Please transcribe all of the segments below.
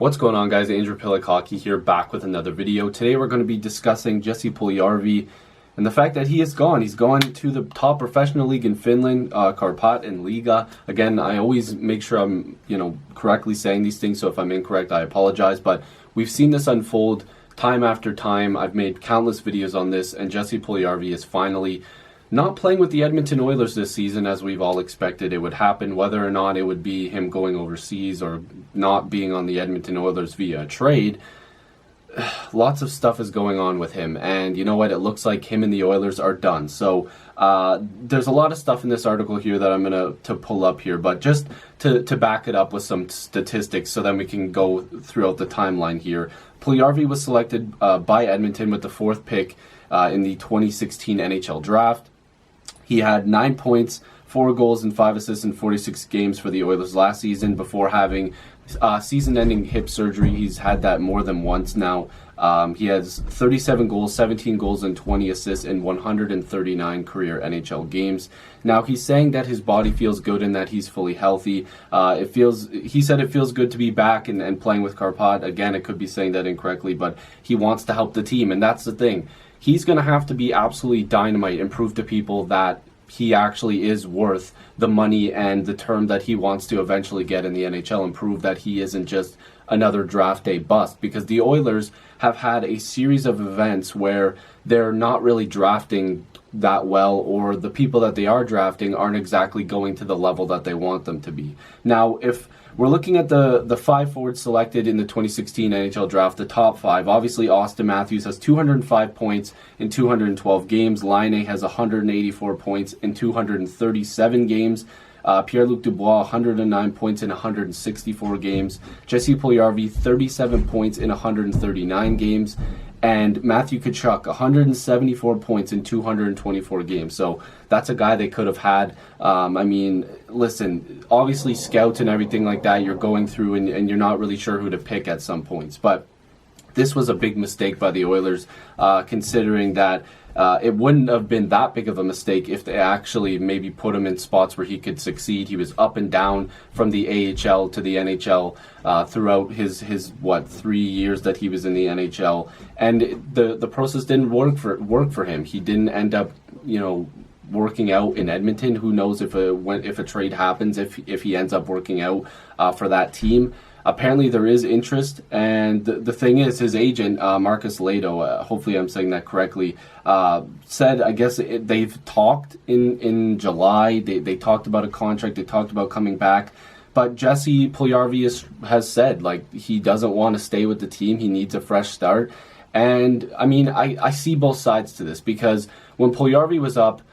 What's going on, guys? Andrew Piluk Hockey here, back with another video. Today we're going to be discussing Jesse Puljujarvi and the fact that he is gone. He's gone to the top professional league in Finland, Karpat and Liga. Again, I always make sure I'm, correctly saying these things, so if I'm incorrect, I apologize. But we've seen this unfold time after time. I've made countless videos on this, and Jesse Puljujarvi is finally not playing with the Edmonton Oilers this season as we've all expected it would happen, whether or not it would be him going overseas or not being on the Edmonton Oilers via a trade. Lots of stuff is going on with him, and you know what? It looks like him and the Oilers are done. So there's a lot of stuff in this article here that I'm going to pull up here, but just to back it up with some statistics so then we can go throughout the timeline here. Puljujarvi was selected by Edmonton with the 4th pick in the 2016 NHL draft. He had 9 points, 4 goals, and 5 assists in 46 games for the Oilers last season before having season-ending hip surgery. He's had that more than once now. He has 37 goals, 17 goals, and 20 assists in 139 career NHL games. Now, he's saying that his body feels good and that he's fully healthy. He said it feels good to be back and playing with Karpat. Again, it could be saying that incorrectly, but he wants to help the team, and that's the thing. He's going to have to be absolutely dynamite and prove to people that he actually is worth the money and the term that he wants to eventually get in the NHL, and prove that he isn't just another draft day bust, because the Oilers have had a series of events where they're not really drafting that well, or the people that they are drafting aren't exactly going to the level that they want them to be. Now, if we're looking at the 5 forwards selected in the 2016 NHL draft, the top 5. Obviously, Austin Matthews has 205 points in 212 games. Laine has 184 points in 237 games. Pierre-Luc Dubois, 109 points in 164 games. Jesse Puljujarvi, 37 points in 139 games. And Matthew Tkachuk, 174 points in 224 games. So that's a guy they could have had. Listen, obviously scouts and everything like that, you're going through and you're not really sure who to pick at some points. But this was a big mistake by the Oilers, considering that it wouldn't have been that big of a mistake if they actually maybe put him in spots where he could succeed. He was up and down from the AHL to the NHL throughout his 3 years that he was in the NHL, and the process didn't work for him. He didn't end up, working out in Edmonton. Who knows if a trade happens, if he ends up working out for that team. Apparently there is interest, and the thing is, his agent, Marcus Lado, hopefully I'm saying that correctly, said, I guess they've talked in July, they talked about a contract, they talked about coming back, but Jesse Puljujarvi has said, he doesn't want to stay with the team, he needs a fresh start. And, I see both sides to this, because when Puljujarvi was up,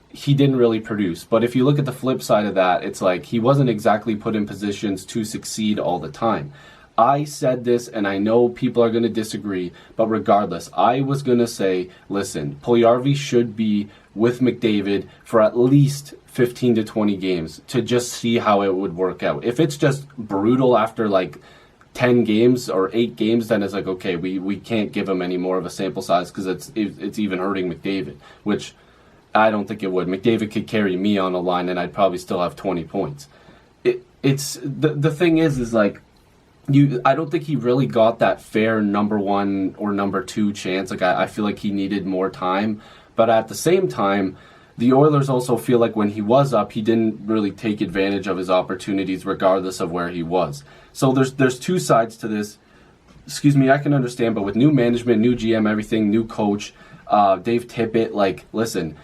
he didn't really produce. But if you look at the flip side of that, it's like he wasn't exactly put in positions to succeed all the time. I said this, and I know people are going to disagree, but regardless, I was going to say, listen, Puljujarvi should be with McDavid for at least 15 to 20 games to just see how it would work out. If it's just brutal after 10 games or 8 games, then it's like, okay, we can't give him any more of a sample size, because it's even hurting McDavid, which I don't think it would. McDavid could carry me on a line and I'd probably still have 20 points. It's the thing is I don't think he really got that fair number 1 or number 2 chance. I feel like he needed more time. But at the same time, the Oilers also feel like when he was up, he didn't really take advantage of his opportunities regardless of where he was. So there's 2 sides to this. Excuse me, I can understand, but with new management, new GM, everything, new coach, Dave Tippett, listen,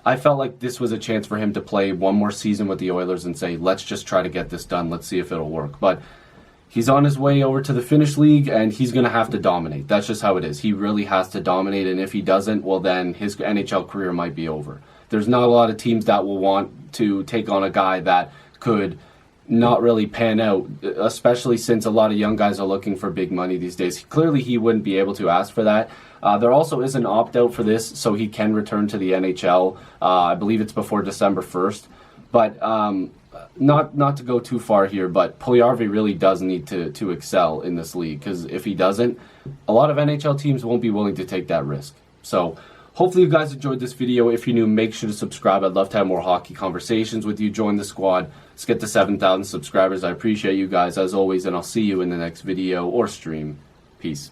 I felt like this was a chance for him to play one more season with the Oilers and say, let's just try to get this done. Let's see if it'll work. But he's on his way over to the Finnish league, and he's going to have to dominate. That's just how it is. He really has to dominate, and if he doesn't, well, then his NHL career might be over. There's not a lot of teams that will want to take on a guy that could not really pan out, especially since a lot of young guys are looking for big money these days. Clearly, he wouldn't be able to ask for that. There also is an opt-out for this, so he can return to the NHL. I believe it's before December 1st. But not to go too far here, but Puljujarvi really does need to excel in this league, because if he doesn't, a lot of NHL teams won't be willing to take that risk. So Hopefully you guys enjoyed this video. If you're new, make sure to subscribe. I'd love to have more hockey conversations with you. Join the squad. Let's get to 7,000 subscribers. I appreciate you guys as always, and I'll see you in the next video or stream. Peace.